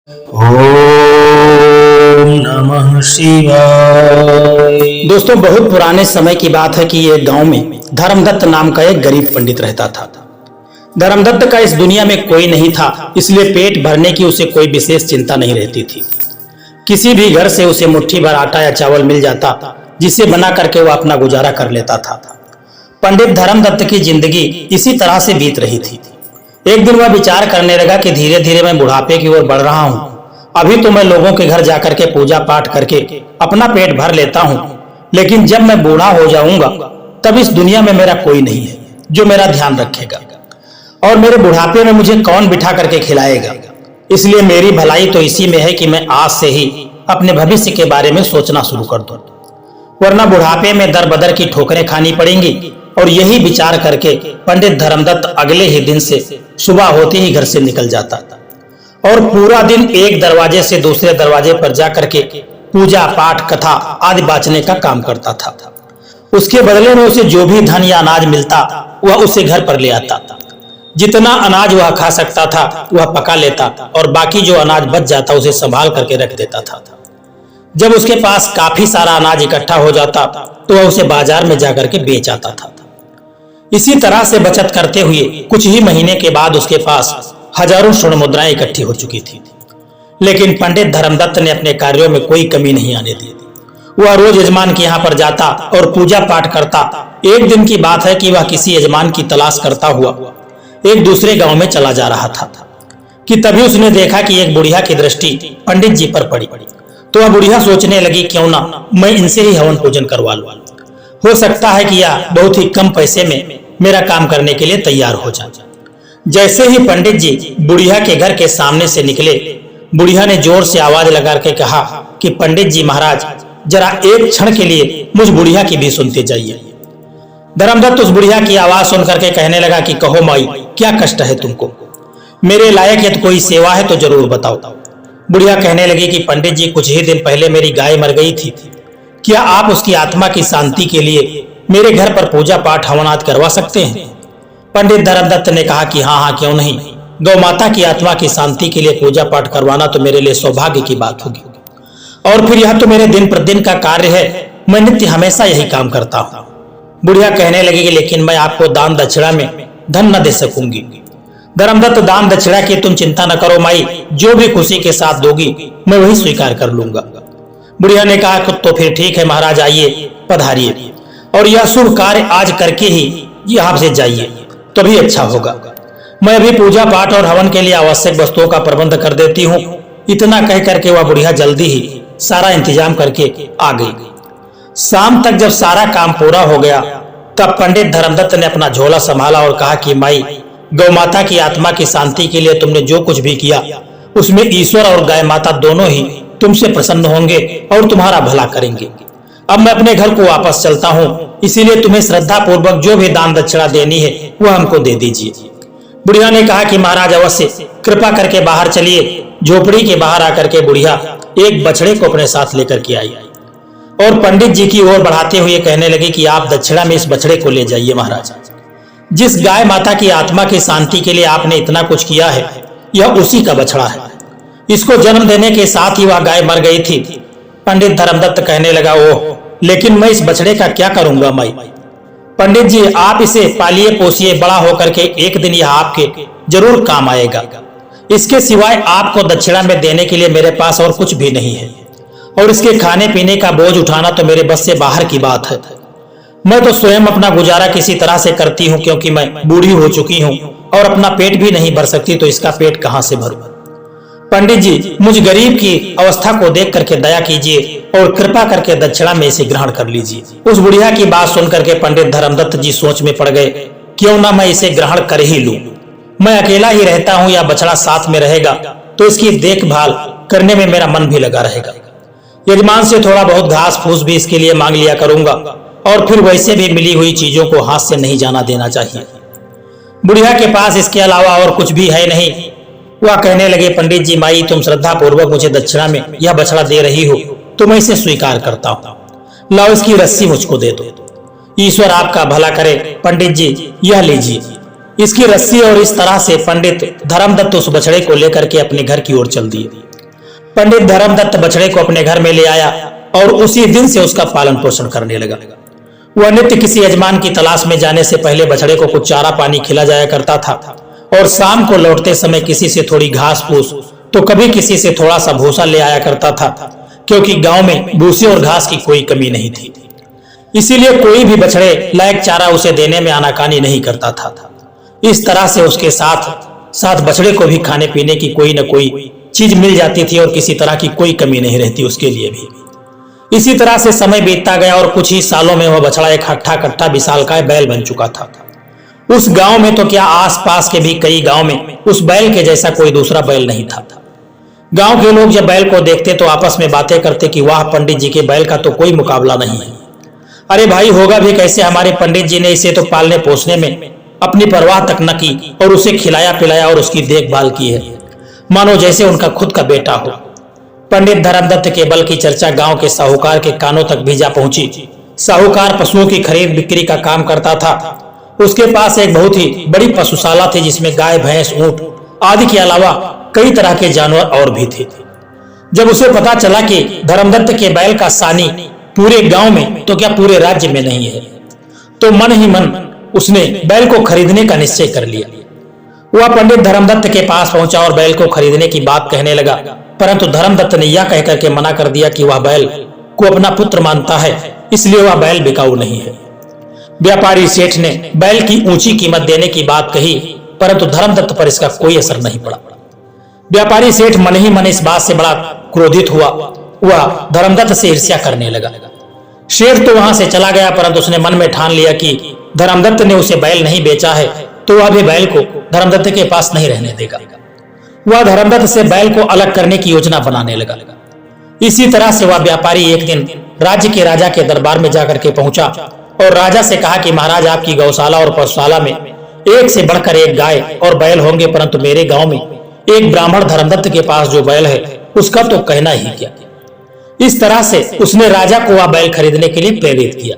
ओम नमः शिवाय। दोस्तों, बहुत पुराने समय की बात है कि एक गांव में धर्मदत्त नाम का एक गरीब पंडित रहता था। धर्मदत्त का इस दुनिया में कोई नहीं था, इसलिए पेट भरने की उसे कोई विशेष चिंता नहीं रहती थी। किसी भी घर से उसे मुट्ठी भर आटा या चावल मिल जाता, जिसे बना करके वह अपना गुजारा कर लेता था। पंडित धर्मदत्त की जिंदगी इसी तरह से बीत रही थी। एक दिन वह विचार करने लगा कि धीरे धीरे मैं बुढ़ापे की ओर बढ़ रहा हूँ। अभी तो मैं लोगों के घर जाकर के पूजा पाठ करके अपना पेट भर लेता हूँ, लेकिन जब मैं बूढ़ा हो जाऊंगा तब इस दुनिया में मेरा कोई नहीं है जो मेरा ध्यान रखेगा, और मेरे बुढ़ापे में मुझे कौन बिठा करके खिलाएगा। इसलिए मेरी भलाई तो इसी में है कि मैं आज से ही अपने भविष्य के बारे में सोचना शुरू कर दूं, वरना बुढ़ापे में दर बदर की ठोकरें खानी पड़ेंगी। और यही विचार करके पंडित धर्मदत्त अगले ही दिन से सुबह होते ही घर से निकल जाता और पूरा दिन एक दरवाजे से दूसरे दरवाजे पर जाकर के पूजा पाठ कथा आदि बांचने का काम करता था। उसके बदले में उसे जो भी धन या अनाज मिलता वह उसे घर पर ले आता। जितना अनाज वह खा सकता था वह पका लेता और बाकी जो अनाज बच जाता उसे संभाल करके रख देता था। जब उसके पास काफी सारा अनाज इकट्ठा हो जाता तो वह उसे बाजार में जाकर के बेच आता था। इसी तरह से बचत करते हुए कुछ ही महीने के बाद उसके पास हजारों स्वर्ण मुद्राएं इकट्ठी हो चुकी थी। लेकिन पंडित धर्मदत्त ने अपने कार्यों में कोई कमी नहीं आने दी। वह रोज यजमान के यहाँ पर जाता और पूजा पाठ करता। एक दिन की बात है कि वह किसी यजमान की तलाश करता हुआ एक दूसरे गांव में चला जा रहा था कि तभी उसने देखा कि एक बुढ़िया की दृष्टि पंडित जी पर पड़ी। तो वह बुढ़िया सोचने लगी, क्यों ना मैं इनसे ही हवन पूजन करवा लूं। हो सकता है कि यह बहुत ही कम पैसे में मेरा काम करने के लिए तैयार हो जाए। जैसे ही पंडित जी बुढ़िया के घर के सामने से निकले, बुढ़िया ने जोर से आवाज लगा के कहा कि पंडित जी महाराज, जरा एक क्षण के लिए मुझ बुढ़िया की भी सुनते जाइए। धर्मदत्त उस बुढ़िया की आवाज सुन करके कहने लगा कि कहो माई, क्या कष्ट है तुमको? मेरे लायक यदि कोई सेवा है तो जरूर बताओ। बुढ़िया कहने लगी कि पंडित जी, कुछ ही दिन पहले मेरी गाय मर गई थी। क्या आप उसकी आत्मा की शांति के लिए मेरे घर पर पूजा पाठ हवन आदि करवा सकते हैं? पंडित धर्मदत्त ने कहा कि हाँ, क्यों नहीं। गौ माता की आत्मा की शांति के लिए पूजा पाठ करवाना तो मेरे लिए सौभाग्य की बात होगी, और फिर यह तो मेरे दिन प्रतिदिन का कार्य है। मैं नित्य हमेशा यही काम करता हूँ। बुढ़िया कहने लगी कि लेकिन मैं आपको दान दक्षिणा में धन न दे सकूंगी। धर्मदत्त, दान दक्षिणा की तुम चिंता न करो माई, जो भी खुशी के साथ दोगी मैं वही स्वीकार कर लूंगा। बुढ़िया ने कहा तो फिर ठीक है महाराज, आइए पधारिए, और यह शुभ कार्य आज करके ही यहाँ से जाइए तभी अच्छा होगा। मैं अभी पूजा पाठ और हवन के लिए आवश्यक वस्तुओं का प्रबंध कर देती हूँ। इतना कह करके वह बुढ़िया जल्दी ही सारा इंतजाम करके आ गई। शाम तक जब सारा काम पूरा हो गया तब पंडित धर्मदत्त ने अपना झोला संभाला और कहा कि माई, गौ माता की आत्मा की शांति के लिए तुमने जो कुछ भी किया उसमें ईश्वर और गाय माता दोनों ही तुमसे प्रसन्न होंगे और तुम्हारा भला करेंगे। अब मैं अपने घर को वापस चलता हूँ, इसीलिए तुम्हें श्रद्धा पूर्वक जो भी दान दक्षिणा देनी है वह हमको दे दीजिए। बुढ़िया ने कहा कि महाराज अवश्य, कृपा करके बाहर चलिए। झोपड़ी के बाहर आकर के बुढ़िया एक बछड़े को अपने साथ लेकर के आई और पंडित जी की ओर बढ़ाते हुए कहने लगे कि आप दक्षिणा में इस बछड़े को ले जाइए महाराज। जिस गाय माता की आत्मा की शांति के लिए आपने इतना कुछ किया है यह उसी का बछड़ा है। इसको जन्म देने के साथ ही वह गाय मर गई थी। पंडित धर्मदत्त कहने लगा, ओह, लेकिन मैं इस बछड़े का क्या करूंगा माई? पंडित जी, आप इसे पालिए पोसिए, बड़ा होकर के एक दिन यह आपके जरूर काम आएगा। इसके सिवाय आपको दक्षिणा में देने के लिए मेरे पास और कुछ भी नहीं है, और इसके खाने पीने का बोझ उठाना तो मेरे बस से बाहर की बात है। मैं तो स्वयं अपना गुजारा किसी तरह से करती हूँ, क्योंकि मैं बूढ़ी हो चुकी हूँ और अपना पेट भी नहीं भर सकती, तो इसका पेट कहाँ से भरूं? पंडित जी, मुझ गरीब की अवस्था को देख करके दया कीजिए और कृपा करके दक्षिणा में इसे ग्रहण कर लीजिए। उस बुढ़िया की बात सुन करके पंडित धर्मदत्त जी सोच में पड़ गए, क्यों ना मैं इसे ग्रहण कर ही लूं। मैं अकेला ही रहता हूं या बछड़ा साथ में रहेगा तो इसकी देखभाल करने में मेरा मन भी लगा रहेगा। यजमान से थोड़ा बहुत घास फूस भी इसके लिए मांग लिया करूंगा, और फिर वैसे भी मिली हुई चीजों को हाथ से नहीं जाना देना चाहिए। बुढ़िया के पास इसके अलावा और कुछ भी है नहीं। वह कहने लगे, पंडित जी, माई, तुम श्रद्धा पूर्वक मुझे दक्षिणा में यह बछड़ा दे रही हो तो मैं इसे स्वीकार करता हूँ। लाओ, इसकी रस्सी मुझको दे दो। ईश्वर आपका भला करे। पंडित जी, यह लीजिए इसकी रस्सी। और इस तरह से पंडित धर्मदत्त उस बछड़े को लेकर के अपने घर की ओर चल दिए। पंडित धर्मदत्त बछड़े को अपने घर में ले आया और उसी दिन से उसका पालन पोषण करने लगा। वह नित्य किसी यजमान की तलाश में जाने से पहले बछड़े को कुछ चारा पानी खिला जाया करता था और शाम को लौटते समय किसी से थोड़ी घास फूस तो कभी किसी से थोड़ा सा भूसा ले आया करता था, क्योंकि गांव में भूसे और घास की कोई कमी नहीं थी। इसीलिए कोई भी बछड़े लायक चारा उसे देने में आनाकानी नहीं करता था। इस तरह से उसके साथ साथ बछड़े को भी खाने पीने की कोई न कोई चीज मिल जाती थी और किसी तरह की कोई कमी नहीं रहती उसके लिए भी। इसी तरह से समय बीतता गया और कुछ ही सालों में वह बछड़ा एक हट्ठा कट्ठा विशालकाय बैल बन चुका था। उस गांव में तो क्या, आसपास के भी कई गांव में उस बैल के जैसा कोई दूसरा बैल नहीं था। गांव के लोग जब बैल को देखते तो आपस में बातें करते कि वाह, पंडित जी के बैल का तो कोई मुकाबला नहीं है। अरे भाई, होगा भी कैसे, हमारे पंडित जी ने इसे तो पालने पोसने में अपनी परवाह तक न की और उसे खिलाया पिलाया और उसकी देखभाल की है, मानो जैसे उनका खुद का बेटा हो। पंडित धर्मदत्त के बल की चर्चा गांव के साहूकार के कानों तक भी जा पहुंची। साहूकार पशुओं की खरीद बिक्री का काम करता था। उसके पास एक बहुत ही बड़ी पशुशाला थी जिसमें गाय, भैंस, ऊंट आदि के अलावा कई तरह के जानवर और भी थे। जब उसे पता चला कि धर्मदत्त के बैल का सानी पूरे गांव में तो क्या पूरे राज्य में नहीं है, तो मन ही मन उसने बैल को खरीदने का निश्चय कर लिया। वह पंडित धर्मदत्त के पास पहुंचा और बैल को खरीदने की बात कहने लगा, परंतु धर्मदत्त ने यह कहकर के मना कर दिया कि वह बैल को अपना पुत्र मानता है, इसलिए वह बैल बिकाऊ नहीं है। व्यापारी सेठ ने बैल की ऊंची कीमत देने की बात कही, परंतु धर्मदत्त पर इसका कोई असर नहीं पड़ा। व्यापारी सेठ मन ही मन इस बात से बड़ा क्रोधित हुआ। वह धर्मदत्त से ईर्ष्या करने लगा। शेठ तो वहां से चला गया, परंतु उसने मन में ठान लिया कि धर्मदत्त ने उसे बैल नहीं बेचा है तो वह भी बैल को धर्मदत्त के पास नहीं रहने देगा। वह धर्मदत्त से बैल को अलग करने की योजना बनाने लगा। इसी तरह से वह व्यापारी एक दिन राज्य के राजा के दरबार में जाकर के पहुंचा और राजा से कहा कि महाराज, आपकी गौशाला और पशुशाला में एक से बढ़कर एक गाय और बैल होंगे, परंतु मेरे गांव में एक ब्राह्मण धर्मदत्त के पास जो बैल है उसका तो कहना ही क्या। इस तरह से उसने राजा को वह बैल खरीदने के लिए प्रेरित किया।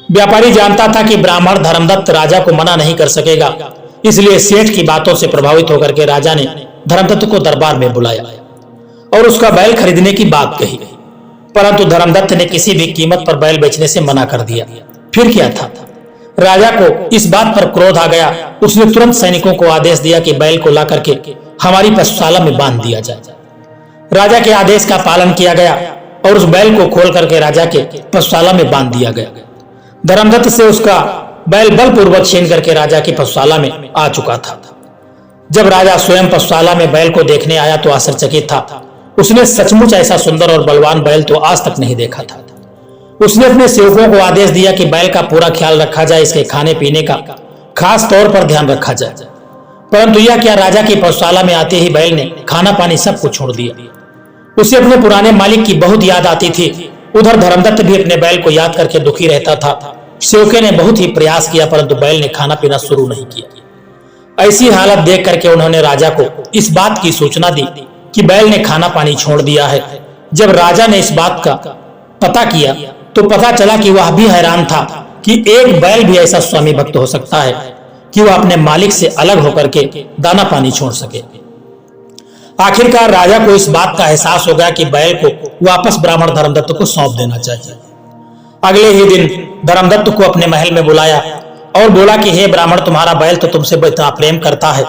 व्यापारी जानता था कि ब्राह्मण धर्मदत्त राजा को मना नहीं कर सकेगा, इसलिए सेठ की बातों से प्रभावित होकर के राजा ने धर्मदत्त को दरबार में बुलाया और उसका बैल खरीदने की बात कही, परंतु धर्मदत्त ने किसी भी कीमत पर बैल बेचने से मना कर दिया। फिर क्या था, राजा को इस बात पर क्रोध आ गया। उसने तुरंत सैनिकों को आदेश दिया कि बैल को ला करके हमारी पशुशाला में बांध दिया जाए। राजा के आदेश का पालन किया गया और उस बैल को खोल करके राजा के पशुशाला में बांध दिया गया। धर्मदत्त से उसका बैल बलपूर्वक छीन करके राजा की पशुशाला में आ चुका था। जब राजा स्वयं पशुशाला में बैल को देखने आया तो आश्चर्यचकित था। उसने सचमुच ऐसा सुंदर और बलवान बैल तो आज तक नहीं देखा था। उसने अपने सेवकों को आदेश दिया कि बैल का पूरा ख्याल रखा जाए, इसके खाने पीने का खास तौर पर ध्यान रखा जाए। परंतु यह क्या, राजा की पशुशाला में आते ही बैल ने खाना पानी सब कुछ छोड़ दिया। उसे अपने पुराने मालिक की बहुत याद आती थी। उधर धर्मदत्त भी अपने बैल को याद करके दुखी रहता था। सेवके ने बहुत ही प्रयास किया, परंतु बैल ने खाना पीना शुरू नहीं किया। ऐसी हालत देख करके उन्होंने राजा को इस बात की सूचना दी कि बैल ने खाना पानी छोड़ दिया है। जब राजा ने इस बात का पता किया तो पता चला कि वह भी हैरान था कि एक बैल भी ऐसा स्वामी भक्त हो सकता है कि वह अपने मालिक से अलग होकर के दाना पानी छोड़ सके। आखिरकार राजा को इस बात का एहसास हो गया कि बैल को वापस ब्राह्मण धर्मदत्त को सौंप देना चाहिए। अगले ही दिन धर्मदत्त को अपने महल में बुलाया और बोला कि हे ब्राह्मण, तुम्हारा बैल तो तुमसे इतना प्रेम करता है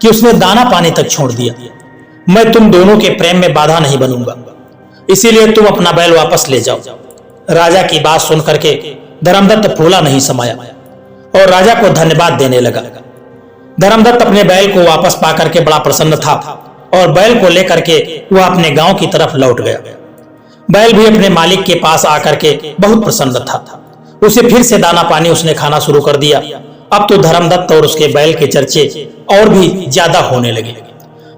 कि उसने दाना पानी तक छोड़ दिया। मैं तुम दोनों के प्रेम में बाधा नहीं बनूंगा, इसीलिए तुम अपना बैल वापस ले जाओ। राजा की बात सुन करके धर्मदत्त फूला नहीं समाया और राजा को धन्यवाद देने लगा। धर्मदत्त अपने बैल को वापस पाकर के बड़ा प्रसन्न था और बैल को लेकर के वह अपने गांव की तरफ लौट गया। बैल भी अपने मालिक के पास आकर के बहुत प्रसन्न था। उसे फिर से दाना पानी उसने खाना शुरू कर दिया। अब तो धर्मदत्त और उसके बैल के चर्चे और भी ज्यादा होने लगे,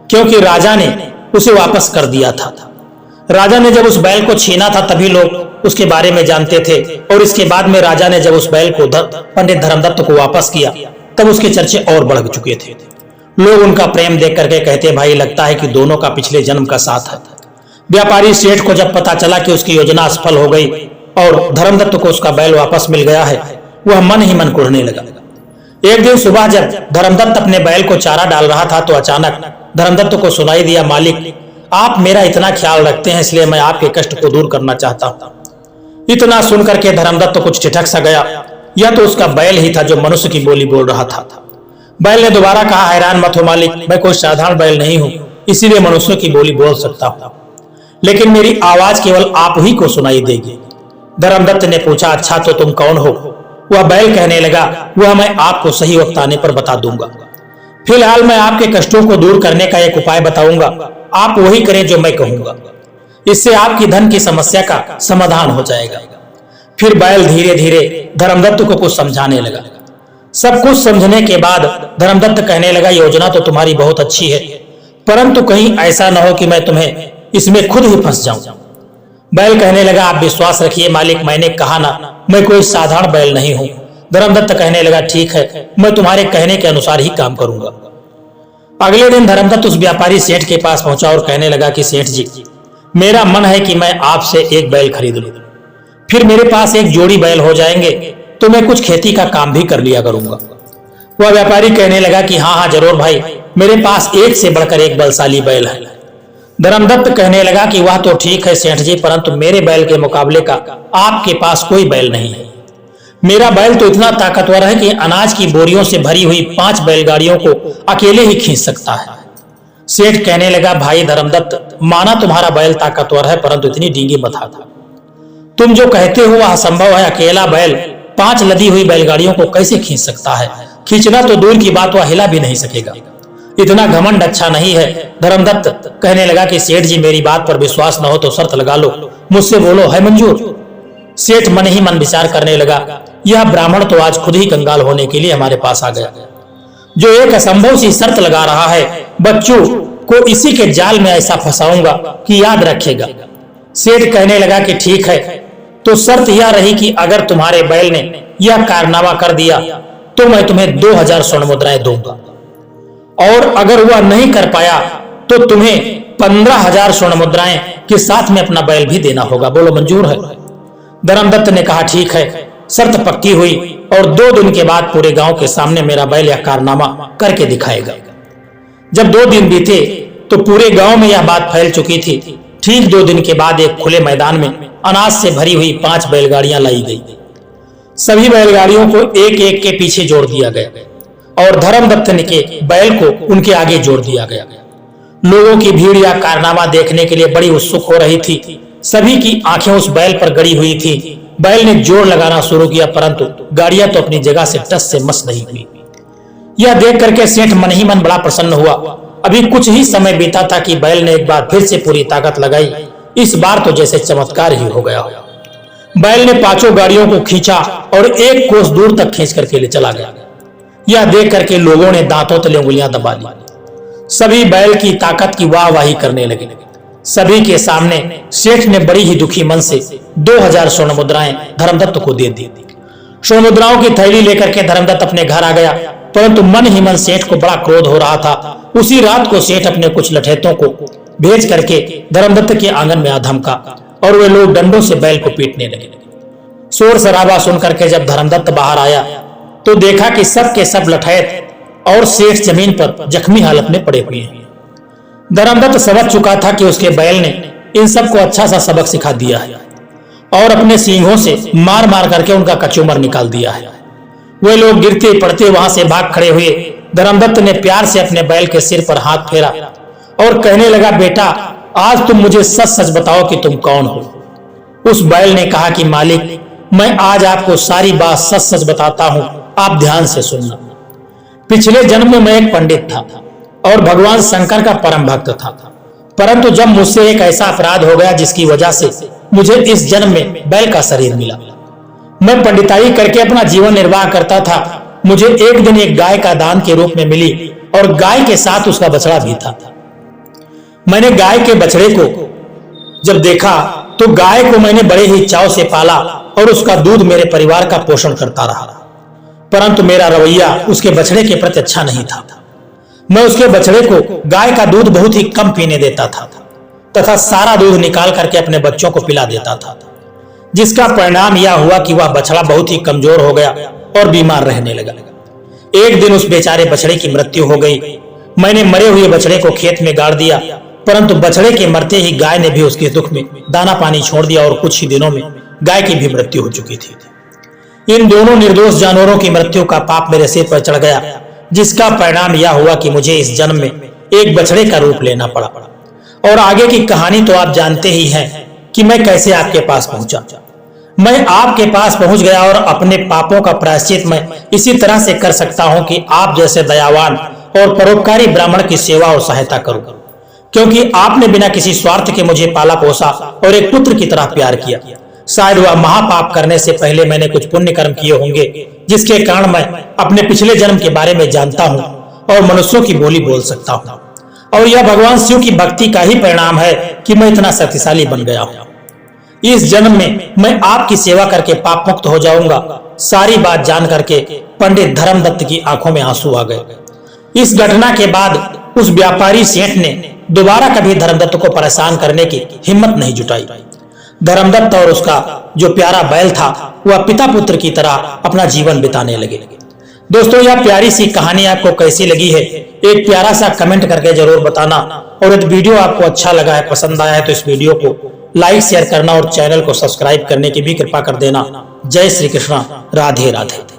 क्योंकि राजा ने उसे वापस कर दिया था। राजा ने जब उस बैल को छीना था तभी लोग उसके बारे में जानते थे, और इसके बाद में राजा ने जब उस बैल को पंडित धर्मदत्त को वापस किया तब उसके चर्चे और बढ़ चुके थे। लोग उनका प्रेम देख करके कहते, भाई लगता है कि दोनों का पिछले जन्म का साथ है। व्यापारी सेठ को जब पता चला कि उसकी योजना असफल हो गई और धर्मदत्त को उसका बैल वापस मिल गया है, वह मन ही मन कुढ़ने लगा। एक दिन सुबह जब धर्मदत्त अपने बैल को चारा डाल रहा था तो अचानक धर्मदत्त को सुनाई दिया, मालिक आप मेरा इतना ख्याल रखते हैं, इसलिए मैं आपके कष्ट को दूर करना चाहता हूं। इतना सुनकर के धर्मदत्त तो कुछ ठिठक सा गया। यह तो उसका बैल ही था जो मनुष्य की बोली बोल रहा था। बैल ने दोबारा कहा, हैरान मत हो मालिक, मैं कोई साधारण बैल नहीं हूं, इसीलिए मनुष्यों की बोली बोल सकता हूं, लेकिन मेरी आवाज केवल आप ही को सुनाई देगी। धर्मदत्त ने पूछा, अच्छा तो तुम कौन हो? वह बैल कहने लगा, वह मैं आपको सही वक्त आने पर बता दूंगा। फिलहाल मैं आपके कष्टों को दूर करने का एक उपाय बताऊंगा, आप वही करें जो मैं कहूंगा। इससे आपकी धन की समस्या का समाधान हो जाएगा। फिर बैल धीरे धीरे धर्मदत्त को कुछ समझाने लगा। सब कुछ समझने के बाद धर्मदत्त कहने लगा, योजना तो तुम्हारी बहुत अच्छी है, परंतु कहीं ऐसा न हो कि मैं तुम्हें इसमें खुद ही फंस जाऊं। बैल कहने लगा, आप विश्वास रखिए मालिक, मैंने कहा ना, मैं कोई साधारण बैल नहीं हूं। धर्मदत्त कहने लगा, ठीक है, मैं तुम्हारे कहने के अनुसार ही काम करूंगा। अगले दिन धर्मदत्त उस व्यापारी सेठ के पास पहुंचा और कहने लगा कि सेठ जी, मेरा मन है कि मैं आपसे एक बैल खरीद लूं, फिर मेरे पास एक जोड़ी बैल हो जाएंगे तो मैं कुछ खेती का काम भी कर लिया करूंगा। वह व्यापारी कहने लगा कि हाँ हाँ जरूर भाई, मेरे पास एक से बढ़कर एक बलशाली बैल है। धर्मदत्त कहने लगा कि वह तो ठीक है सेठ जी, परंतु मेरे बैल के मुकाबले का आपके पास कोई बैल नहीं है। मेरा बैल तो इतना ताकतवर है कि अनाज की बोरियों से भरी हुई 5 बैलगाड़ियों को अकेले ही खींच सकता है। सेठ कहने लगा, भाई धर्मदत्त, माना तुम्हारा बैल ताकतवर है, परंतु इतनी डींगी मत हाथा। तुम जो कहते हो वह असंभव है। अकेला बैल 5 लदी हुई बैलगाड़ियों को कैसे खींच सकता है? खींचना तो दूर की बात, वह हिला भी नहीं सकेगा। इतना घमंड अच्छा नहीं है। धर्मदत्त कहने लगा कि सेठ जी, मेरी बात पर विश्वास न हो तो शर्त लगा लो, मुझसे बोलो, है मंजूर? सेठ मन ही मन विचार करने लगा, यह ब्राह्मण तो आज खुद ही कंगाल होने के लिए हमारे पास आ गया, जो एक असंभव सी शर्त लगा रहा है। बच्चों को इसी के जाल में ऐसा फंसाऊंगा कि याद रखेगा। सेठ कहने लगा कि ठीक है, तो शर्त यह रही कि अगर तुम्हारे बैल ने यह कारनामा कर दिया तो मैं तुम्हें 2000 स्वर्ण मुद्राएं दूंगा, और अगर वह नहीं कर पाया तो तुम्हें 15,000 स्वर्ण मुद्राएं के साथ में अपना बैल भी देना होगा। बोलो मंजूर है? धर्मदत्त ने कहा, ठीक है, शर्त पक्की हुई, और 2 दिन के बाद पूरे गांव के सामने मेरा बैल यह कारनामा करके दिखाएगा। जब 2 दिन बीते तो पूरे गांव में यह बात फैल चुकी थी। ठीक 2 दिन के बाद एक खुले मैदान में अनाज से भरी हुई 5 बैलगाड़ियां लाई गई। सभी बैलगाड़ियों को एक एक के पीछे जोड़ दिया गया और धर्मदत्त के बैल को उनके आगे जोड़ दिया गया। लोगों की भीड़ यह कारनामा देखने के लिए बड़ी उत्सुक हो रही थी। सभी की आंखें उस बैल पर गड़ी हुई थी। बैल ने जोर लगाना शुरू किया, परंतु गाड़ियां तो अपनी जगह से टस से मस नहीं हुई। यह देख करके सेठ मन ही मन बड़ा प्रसन्न हुआ। अभी कुछ ही समय बीता था कि बैल ने एक बार फिर से पूरी ताकत लगाई। इस बार तो जैसे चमत्कार ही हो गया। बैल ने 5 गाड़ियों को खींचा और 1 कोस दूर तक खींच करके ले चला गया। यह देख करके लोगों ने दांतों तले उंगलियां दबा ली। सभी बैल की ताकत की वाहवाही करने लगे। सभी के सामने सेठ ने बड़ी ही दुखी मन से 2000 स्वर्ण मुद्राएं धर्मदत्त को दे दी। स्वर्ण मुद्राओं की थैली लेकर के धर्मदत्त अपने घर आ गया, परंतु मन ही मन सेठ को बड़ा क्रोध हो रहा था। उसी रात को सेठ अपने कुछ लठैतों को भेज करके धर्मदत्त के आंगन में आ धमका और वे लोग डंडों से बैल को पीटने लगे। शोर शराबा सुन करके जब धर्मदत्त बाहर आया तो देखा कि सब के सब लठैत और सेठ जमीन पर जख्मी हालत में पड़े हुए हैं। धर्मदत्त समझ चुका था कि उसके बैल ने इन सबको अच्छा सा सबक सिखा दिया है और अपने सींगों से मार मार करके उनका कचूमर निकाल दिया है। वे लोग गिरते पड़ते वहां से भाग खड़े हुए। धर्मदत्त ने प्यार से अपने बैल के सिर पर हाथ फेरा और कहने लगा, बेटा आज तुम मुझे सच सच बताओ कि तुम कौन हो। उस बैल ने कहा कि मालिक, मैं आज आपको सारी बात सच सच बताता हूं, आप ध्यान से सुनना। पिछले जन्म में मैं एक पंडित था और भगवान शंकर का परम भक्त था, परंतु जब मुझसे एक ऐसा अपराध हो गया जिसकी वजह से मुझे इस जन्म में बैल का शरीर मिला। मैं पंडिताई करके अपना जीवन निर्वाह करता था। मुझे एक दिन एक गाय का दान के रूप में मिली और गाय के साथ उसका बछड़ा भी था। मैंने गाय के बछड़े को जब देखा तो गाय को मैंने बड़े ही चाव से पाला और उसका दूध मेरे परिवार का पोषण करता रहा, परंतु मेरा रवैया उसके बछड़े के प्रति अच्छा नहीं था। मैं उसके बछड़े को गाय का दूध बहुत ही कम पीने देता था तथा सारा दूध निकाल करके अपने बच्चों को पिला देता था, जिसका परिणाम यह हुआ कि वह बछड़ा बहुत ही कमजोर हो गया और बीमार रहने लगा। एक दिन उस बेचारे बछड़े की मृत्यु हो गई। मैंने मरे हुए बछड़े को खेत में गाड़ दिया परंतु बछड़े के मरते ही गाय ने भी उसके दुख में दाना पानी छोड़ दिया और कुछ ही दिनों में गाय की भी मृत्यु हो चुकी थी। इन दोनों निर्दोष जानवरों की मृत्यु का पाप मेरे सिर पर चढ़ गया, जिसका परिणाम यह हुआ कि मुझे इस जन्म में एक बछड़े का रूप लेना पड़ा। और आगे की कहानी तो आप जानते ही हैं कि मैं कैसे आपके पास पहुंचा। मैं आपके पास पहुंच गया और अपने पापों का प्रायश्चित मैं इसी तरह से कर सकता हूं कि आप जैसे दयावान और परोपकारी ब्राह्मण की सेवा और सहायता करूं, क्योंकि आपने बिना किसी स्वार्थ के मुझे पाला पोसा और एक पुत्र की तरह प्यार किया। शायद वह महापाप करने से पहले मैंने कुछ पुण्य कर्म किए होंगे, जिसके कारण मैं अपने पिछले जन्म के बारे में जानता हूं और मनुष्यों की बोली बोल सकता हूं। और यह भगवान शिव की भक्ति का ही परिणाम है कि मैं इतना शक्तिशाली बन गया हूं। इस जन्म में मैं आपकी सेवा करके पाप मुक्त हो जाऊंगा। सारी बात जान करके पंडित धर्मदत्त की आंखों में आंसू आ गए। इस घटना के बाद उस व्यापारी सेठ ने दोबारा कभी धर्मदत्त को परेशान करने की हिम्मत नहीं जुटाई। धर्मदत्त और उसका जो प्यारा बैल था वह पिता पुत्र की तरह अपना जीवन बिताने लगे। दोस्तों, यह प्यारी सी कहानी आपको कैसी लगी है, एक प्यारा सा कमेंट करके जरूर बताना। और यदि वीडियो आपको अच्छा लगा है, पसंद आया है, तो इस वीडियो को लाइक शेयर करना और चैनल को सब्सक्राइब करने की भी कृपा कर देना। जय श्री कृष्णा, राधे राधे।